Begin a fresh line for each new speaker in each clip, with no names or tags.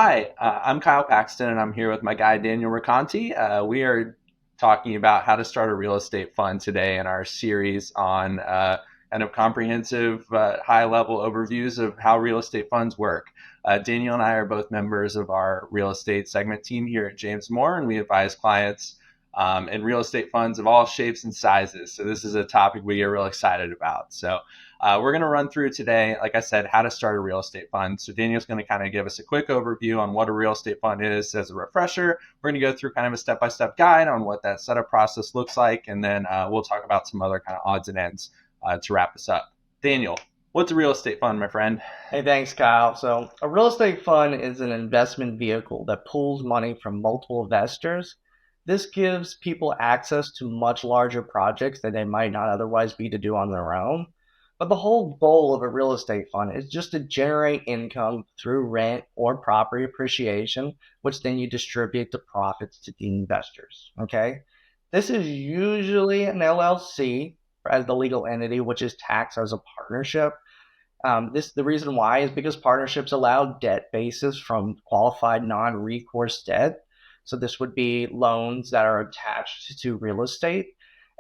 Hi, I'm Kyle Paxton, and I'm here with my guy Daniel Roccanti. We are talking about how to start a real estate fund today in our series on kind of comprehensive, high-level overviews of how real estate funds work. Daniel and I are both members of our real estate segment team here at James Moore, and we advise clients in real estate funds of all shapes and sizes. So this is a topic we get real excited about. We're going to run through today, like I said, how to start a real estate fund. So Daniel's going to kind of give us a quick overview on what a real estate fund is as a refresher. We're going to go through kind of a step-by-step guide on what that setup process looks like, and then we'll talk about some other kind of odds and ends to wrap this up. Daniel, what's a real estate fund, my friend?
Hey, thanks, Kyle. So, a real estate fund is an investment vehicle that pools money from multiple investors. This gives people access to much larger projects that they might not otherwise be to do on their own. But the whole goal of a real estate fund is just to generate income through rent or property appreciation, which then you distribute the profits to the investors. Okay. This is usually an LLC as the legal entity, which is taxed as a partnership. The reason why is because partnerships allow debt basis from qualified non-recourse debt. So this would be loans that are attached to real estate.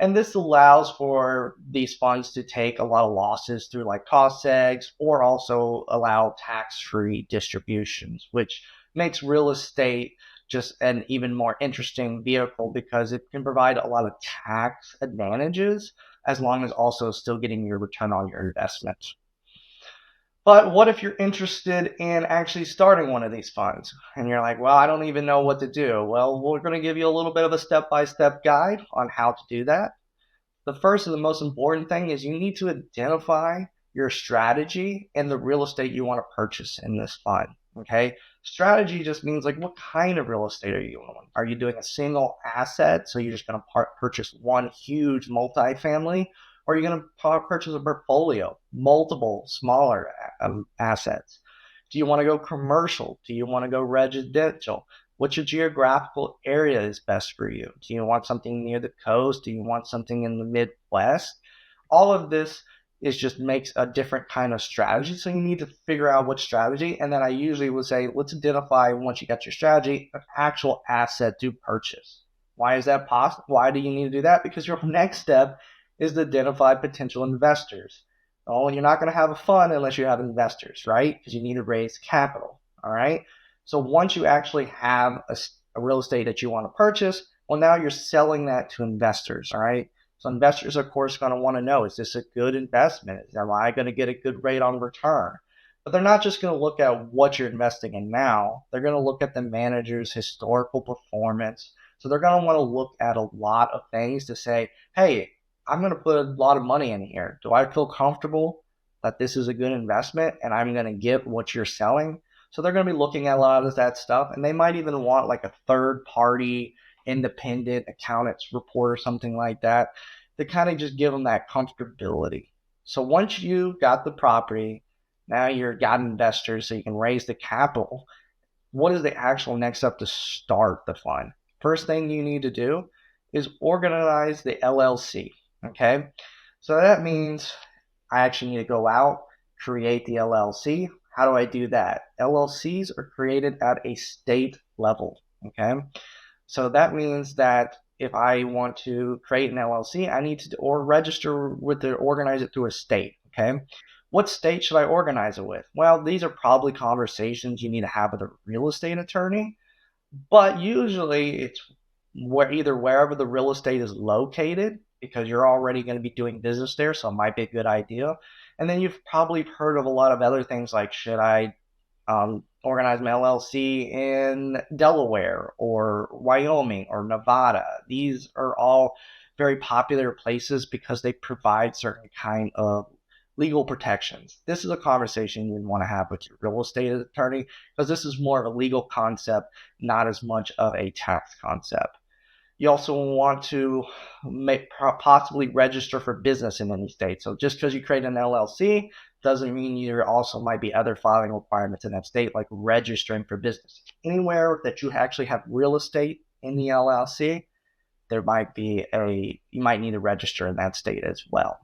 And this allows for these funds to take a lot of losses through like cost segs or also allow tax-free distributions, which makes real estate just an even more interesting vehicle because it can provide a lot of tax advantages as long as also still getting your return on your investment. But what if you're interested in actually starting one of these funds and you're like, well, I don't even know what to do? Well, we're going to give you a little bit of a step by step guide on how to do that. The first and the most important thing is you need to identify your strategy and the real estate you want to purchase in this fund. Okay. Strategy just means like what kind of real estate are you doing? Are you doing a single asset? So you're just going to purchase one huge multifamily? Or are you going to purchase a portfolio, multiple smaller assets? Do you want to go commercial? Do you want to go residential? What's your geographical area is best for you? Do you want something near the coast? Do you want something in the Midwest? All of this is just makes a different kind of strategy. So you need to figure out what strategy. And then I usually would say, let's identify once you got your strategy, an actual asset to purchase. Why is that possible? Why do you need to do that? Because your next step is to identify potential investors. Oh, you're not going to have a fund unless you have investors, right? Because you need to raise capital. All right. So once you actually have a real estate that you want to purchase, well, now you're selling that to investors. All right. So investors, of course, going to want to know, is this a good investment? Am I going to get a good rate on return? But they're not just going to look at what you're investing in now. They're going to look at the manager's historical performance. So they're going to want to look at a lot of things to say, hey, I'm going to put a lot of money in here. Do I feel comfortable that this is a good investment and I'm going to get what you're selling? So they're going to be looking at a lot of that stuff. And they might even want like a third party independent accountant's report or something like that to kind of just give them that comfortability. So once you got the property, now you've got investors so you can raise the capital. What is the actual next step to start the fund? First thing you need to do is organize the LLC. Okay. So that means I actually need to go out, create the LLC. How do I do that? LLCs are created at a state level. Okay. So that means that if I want to create an LLC, I need to or register with the organize it through a state. Okay. What state should I organize it with? Well, these are probably conversations you need to have with a real estate attorney, but usually it's either wherever the real estate is located because you're already going to be doing business there, so it might be a good idea. And then you've probably heard of a lot of other things like should I organize my LLC in Delaware or Wyoming or Nevada? These are all very popular places because they provide certain kind of legal protections. This is a conversation you want to have with your real estate attorney because this is more of a legal concept, not as much of a tax concept. You also want to possibly register for business in any state. So just because you create an LLC doesn't mean there also might be other filing requirements in that state, like registering for business. Anywhere that you actually have real estate in the LLC, you might need to register in that state as well.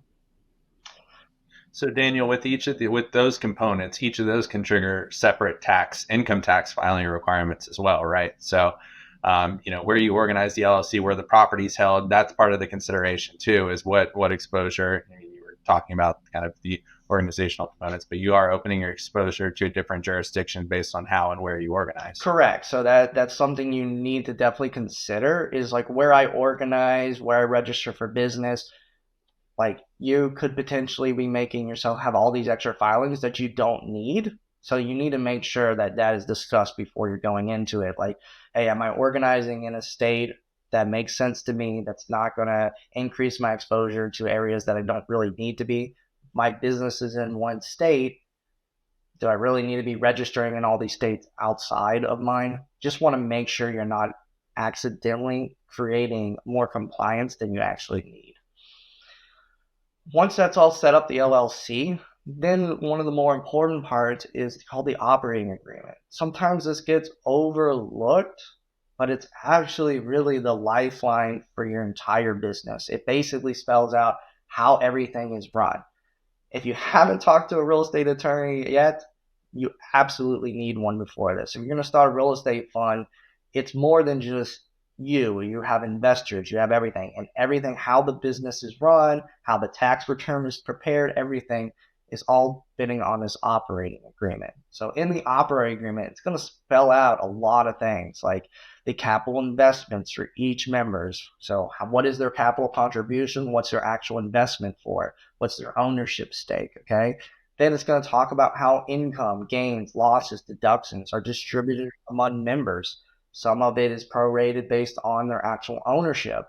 So Daniel, with those components, each of those can trigger separate income tax filing requirements as well, right? So, where you organize the LLC, where the property's held, that's part of the consideration too. Is what exposure. I mean, you were talking about kind of the organizational components, but you are opening your exposure to a different jurisdiction based on how and where you organize.
Correct. So that's something you need to definitely consider is like where I organize, where I register for business. Like you could potentially be making yourself have all these extra filings that you don't need. So you need to make sure that that is discussed before you're going into it. Like, hey, am I organizing in a state that makes sense to me? That's not going to increase my exposure to areas that I don't really need to be. My business is in one state. Do I really need to be registering in all these states outside of mine? Just want to make sure you're not accidentally creating more compliance than you actually need. Once that's all set up, the LLC, then one of the more important parts is called the operating agreement. Sometimes this gets overlooked, but it's actually really the lifeline for your entire business. It basically spells out how everything is run. If you haven't talked to a real estate attorney yet, you absolutely need one before this. If you're going to start a real estate fund, it's more than just you. You have investors, you have everything, and everything, how the business is run, how the tax return is prepared, everything is all fitting on this operating agreement. So in the operating agreement, it's going to spell out a lot of things like the capital investments for each members. So what is their capital contribution? What's their actual investment for? What's their ownership stake? Okay. Then it's going to talk about how income, gains, losses, deductions are distributed among members. Some of it is prorated based on their actual ownership.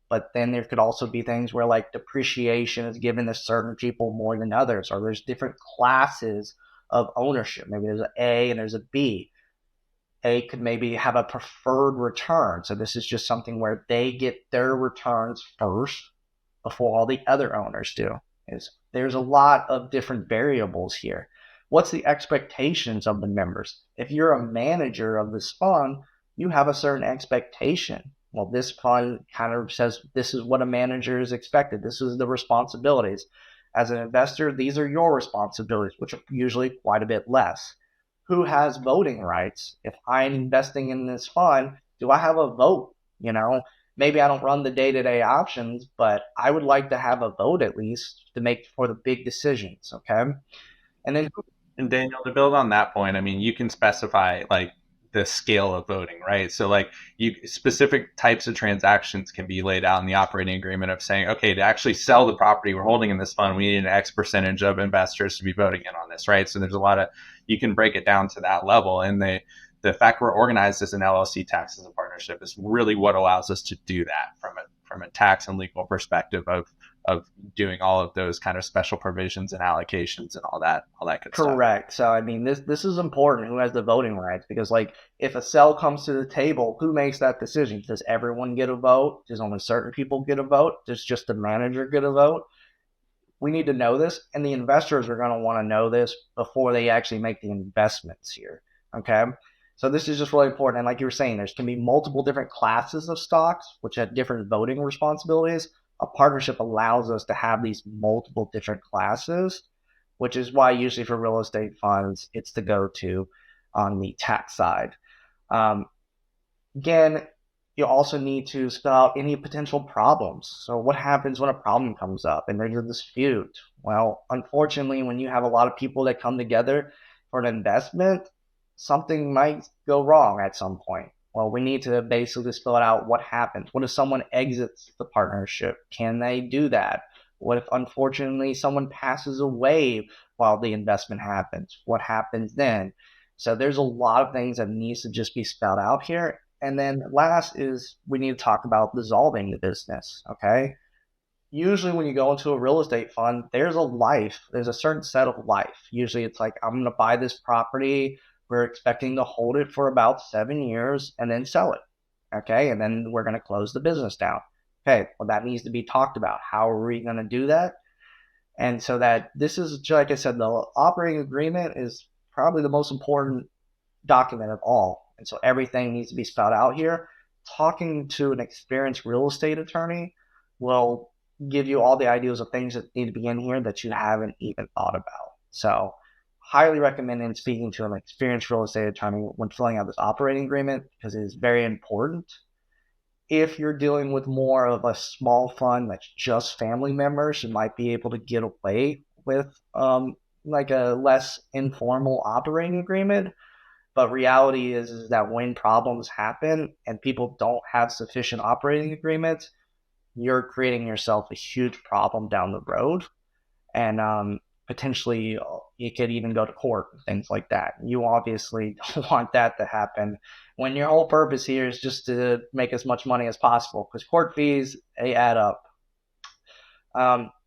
But then there could also be things where like depreciation is given to certain people more than others, or there's different classes of ownership. Maybe there's an A and there's a B. A could maybe have a preferred return. So this is just something where they get their returns first before all the other owners do. There's a lot of different variables here. What's the expectations of the members? If you're a manager of this fund, you have a certain expectation. Well, this fund kind of says this is what a manager is expected. This is the responsibilities. As an investor, these are your responsibilities, which are usually quite a bit less. Who has voting rights? If I'm investing in this fund, do I have a vote? Maybe I don't run the day-to-day options, but I would like to have a vote at least to make for the big decisions. Okay. And then
And Daniel, to build on that point, I mean, you can specify like the scale of voting, right? So like specific types of transactions can be laid out in the operating agreement of saying, okay, to actually sell the property we're holding in this fund, we need an X percentage of investors to be voting in on this, right? So there's a lot of, you can break it down to that level. And the fact we're organized as an LLC tax as a partnership is really what allows us to do that from a tax and legal perspective of doing all of those kind of special provisions and allocations and all that good stuff.
correct. So I mean this is important who has the voting rights because like if a sell comes to the table, who makes that decision? Does everyone get a vote? Does only certain people get a vote? Does just the manager get a vote? We need to know this, and the investors are going to want to know this before they actually make the investments here. Okay. So this is just really important. And like you were saying, there's can be multiple different classes of stocks, which have different voting responsibilities. A partnership allows us to have these multiple different classes, which is why usually for real estate funds, it's the go-to on the tax side. Um, Again, you also need to spell out any potential problems. So, what happens when a problem comes up and there's a dispute? Well, unfortunately, when you have a lot of people that come together for an investment, something might go wrong at some point. Well, we need to basically spell it out what happens. What if someone exits the partnership? Can they do that? What if, unfortunately, someone passes away while the investment happens? What happens then? So there's a lot of things that needs to just be spelled out here. And then last is we need to talk about dissolving the business. Okay. Usually when you go into a real estate fund, there's a certain set of life. Usually it's like, I'm going to buy this property. We're expecting to hold it for about 7 years and then sell it. Okay. And then we're going to close the business down. Okay. Well, that needs to be talked about. How are we going to do that? And so that this is, like I said, the operating agreement is probably the most important document of all. And so everything needs to be spelled out here. Talking to an experienced real estate attorney will give you all the ideas of things that need to be in here that you haven't even thought about. So, highly recommend speaking to an experienced real estate attorney when filling out this operating agreement because it is very important. If you're dealing with more of a small fund that's just family members, you might be able to get away with like a less informal operating agreement. But reality is that when problems happen and people don't have sufficient operating agreements, you're creating yourself a huge problem down the road. And potentially you could even go to court and things like that. You obviously don't want that to happen when your whole purpose here is just to make as much money as possible because court fees, they add up.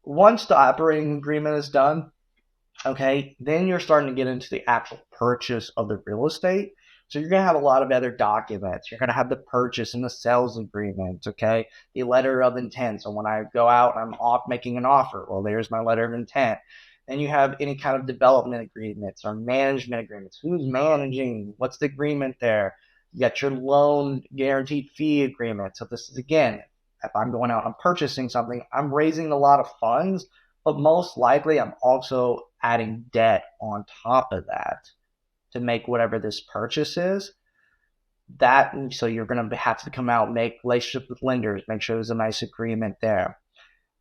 Once the operating agreement is done, okay, then you're starting to get into the actual purchase of the real estate. So you're going to have a lot of other documents. You're going to have the purchase and the sales agreement, okay, the letter of intent. So when I go out and I'm off making an offer, well, there's my letter of intent. Then you have any kind of development agreements or management agreements. Who's managing? What's the agreement there? You got your loan guaranteed fee agreement. So this is, again, if I'm going out and I'm purchasing something, I'm raising a lot of funds, but most likely I'm also adding debt on top of that to make whatever this purchase is. That, so you're going to have to come out, make relationships with lenders, make sure there's a nice agreement there.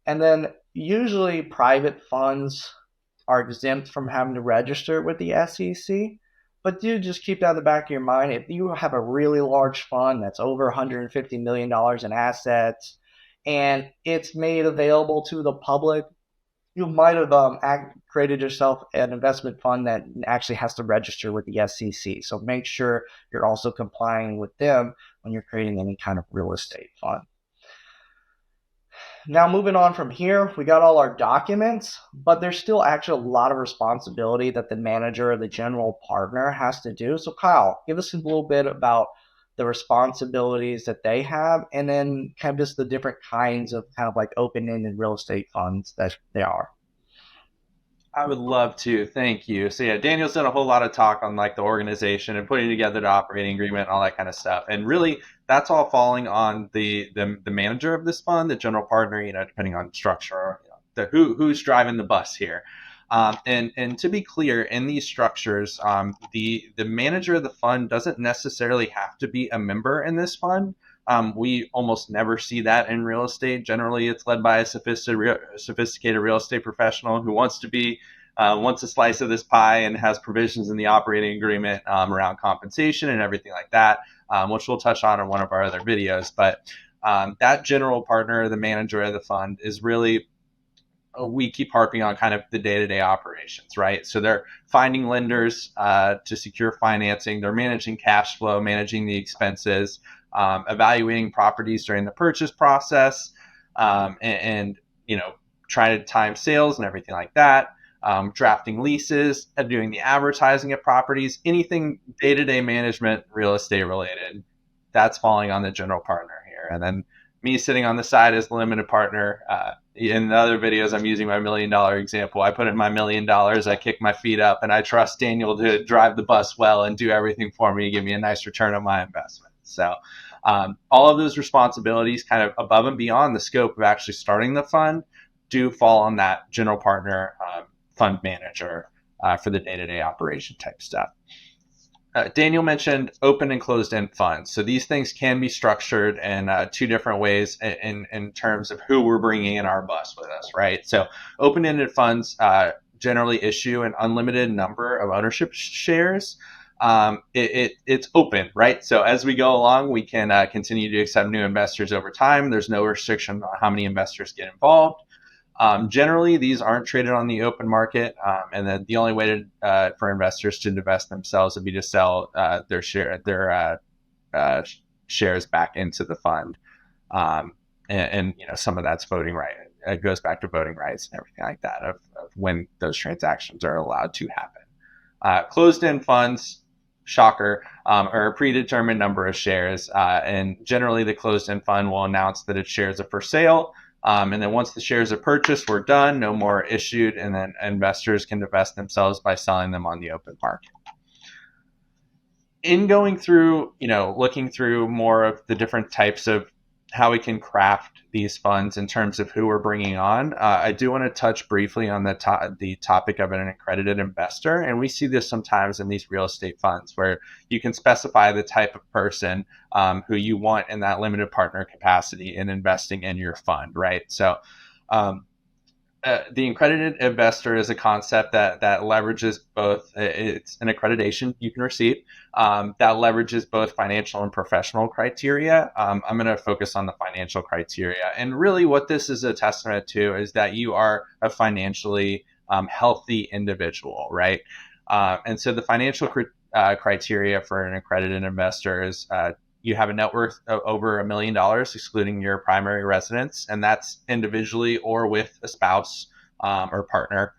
And then usually private funds are exempt from having to register with the SEC. But do just keep that in the back of your mind. If you have a really large fund that's over $150 million in assets and it's made available to the public, you might have created yourself an investment fund that actually has to register with the SEC. So make sure you're also complying with them when you're creating any kind of real estate fund. Now, moving on from here, we got all our documents, but there's still actually a lot of responsibility that the manager or the general partner has to do. So Kyle, give us a little bit about the responsibilities that they have, and then kind of just the different kinds of kind of like open-ended real estate funds that they are.
I would love to. Thank you. So yeah, Daniel's done a whole lot of talk on like the organization and putting together the operating agreement and all that kind of stuff. And really, that's all falling on the manager of this fund, the general partner. Depending on structure, who's driving the bus here. And to be clear, in these structures, the manager of the fund doesn't necessarily have to be a member in this fund. We almost never see that in real estate. Generally, it's led by a sophisticated real estate professional who wants a slice of this pie and has provisions in the operating agreement around compensation and everything like that, which we'll touch on in one of our other videos. But that general partner, the manager of the fund, is really, we keep harping on kind of the day-to-day operations, right? So they're finding lenders to secure financing. They're managing cash flow, managing the expenses, evaluating properties during the purchase process, and trying to time sales and everything like that, drafting leases, and doing the advertising of properties, anything day-to-day management, real estate related, that's falling on the general partner here. And then me sitting on the side as the limited partner. In the other videos, I'm using my $1 million example. I put in my $1 million, I kick my feet up, and I trust Daniel to drive the bus well and do everything for me to give me a nice return on my investment. So all of those responsibilities kind of above and beyond the scope of actually starting the fund do fall on that general partner, fund manager for the day-to-day operation type stuff. Daniel mentioned open and closed-end funds. So these things can be structured in two different ways in terms of who we're bringing in our bus with us, right? So open-ended funds generally issue an unlimited number of ownership shares. It's open, right? So as we go along, we can continue to accept new investors over time. There's no restriction on how many investors get involved. Generally, these aren't traded on the open market, and then the only way for investors to divest themselves would be to sell their shares back into the fund, and some of that's voting right. It goes back to voting rights and everything like that of when those transactions are allowed to happen. Closed-end funds, shocker, are a predetermined number of shares, and generally the closed-end fund will announce that its shares are for sale. And then once the shares are purchased, we're done, no more issued, and then investors can divest themselves by selling them on the open market. In going through, looking through more of the different types of how we can craft these funds in terms of who we're bringing on. I do want to touch briefly on the topic of an accredited investor, and we see this sometimes in these real estate funds where you can specify the type of person who you want in that limited partner capacity in investing in your fund, right? So the accredited investor is a concept that leverages both. It's an accreditation you can receive that leverages both financial and professional criteria. I'm going to focus on the financial criteria, and really, what this is a testament to is that you are a financially healthy individual, right? And so, the financial criteria for an accredited investor is you have a net worth of over $1 million, excluding your primary residence, and that's individually or with a spouse or partner.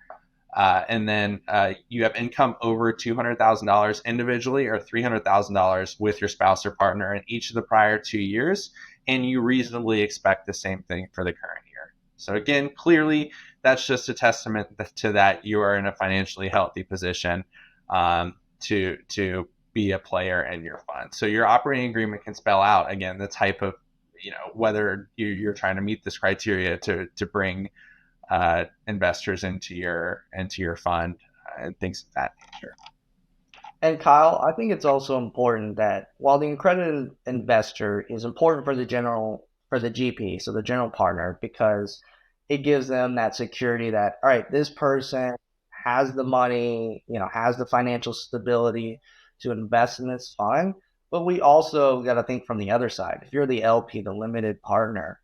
And then you have income over $200,000 individually or $300,000 with your spouse or partner in each of the prior 2 years, and you reasonably expect the same thing for the current year. So again, clearly, that's just a testament to that you are in a financially healthy position to be a player in your fund. So your operating agreement can spell out, again, the type of, whether you're trying to meet this criteria to bring investors into your fund and things of that nature.
And Kyle, I think it's also important that while the accredited investor is important for the GP, so the general partner, because it gives them that security that, all right, this person has the money, has the financial stability to invest in this fund. But we also got to think from the other side. If you're the LP, the limited partner,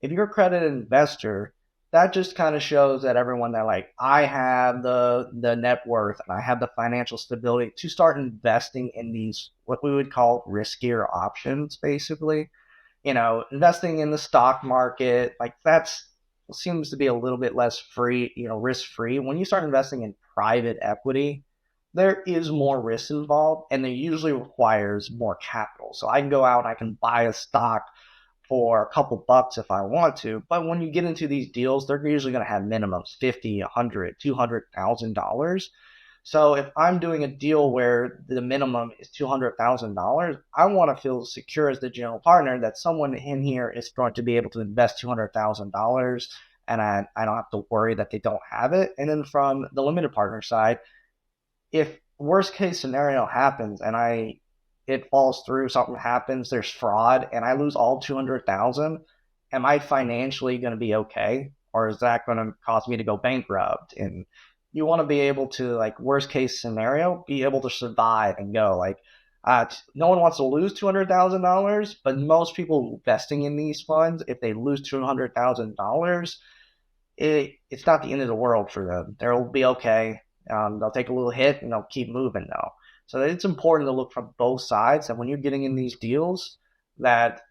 if you're a accredited investor, that just kind of shows that everyone that I have the net worth and I have the financial stability to start investing in these, what we would call riskier options, basically. Investing in the stock market, that's seems to be a little bit less risk-free. When you start investing in private equity, there is more risk involved, and it usually requires more capital. So I can go out and I can buy a stock for a couple bucks if I want to, but when you get into these deals, they're usually going to have minimums $50, $100, $200,000. So if I'm doing a deal where the minimum is $200,000, I want to feel secure as the general partner that someone in here is going to be able to invest $200,000, and I don't have to worry that they don't have it. And then from the limited partner side, if worst case scenario happens and it falls through, something happens, there's fraud, and I lose all 200,000, am I financially going to be okay, or is that going to cause me to go bankrupt? And you want to be able to, worst case scenario, be able to survive and go. No one wants to lose $200,000, but most people investing in these funds, if they lose $200,000, it's not the end of the world for them. They'll be okay. They'll take a little hit and they'll keep moving though. So it's important to look from both sides, and when you're getting in these deals, that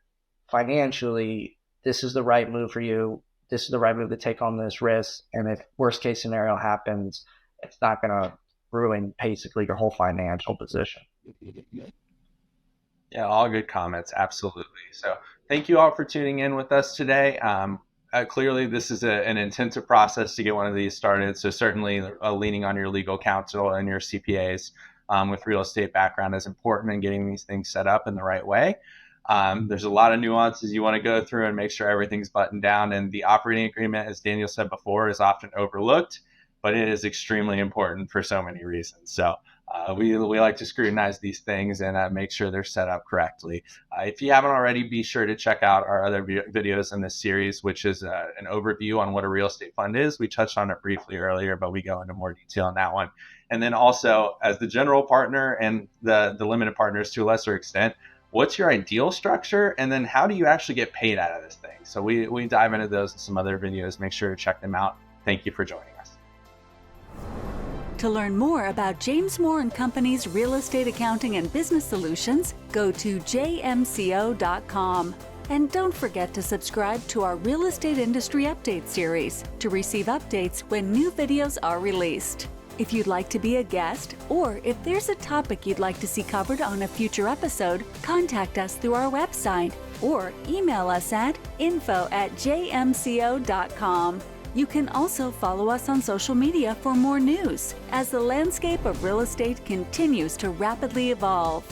financially, this is the right move for you. This is the right move to take on this risk. And if worst case scenario happens, it's not going to ruin basically your whole financial position.
Yeah, all good comments. Absolutely. So thank you all for tuning in with us today. Clearly, this is an intensive process to get one of these started. So certainly leaning on your legal counsel and your CPAs with real estate background is important in getting these things set up in the right way. There's a lot of nuances you want to go through and make sure everything's buttoned down. And the operating agreement, as Daniel said before, is often overlooked, but it is extremely important for so many reasons. So we like to scrutinize these things and make sure they're set up correctly. If you haven't already, be sure to check out our other videos in this series, which is an overview on what a real estate fund is. We touched on it briefly earlier, but we go into more detail on that one. And then also, as the general partner and the limited partners to a lesser extent, what's your ideal structure? And then how do you actually get paid out of this thing? So we dive into those in some other videos. Make sure to check them out. Thank you for joining us.
To learn more about James Moore & Company's real estate accounting and business solutions, go to jmco.com. And don't forget to subscribe to our Real Estate Industry Update series to receive updates when new videos are released. If you'd like to be a guest, or if there's a topic you'd like to see covered on a future episode, contact us through our website or email us at info@jmco.com. You can also follow us on social media for more news as the landscape of real estate continues to rapidly evolve.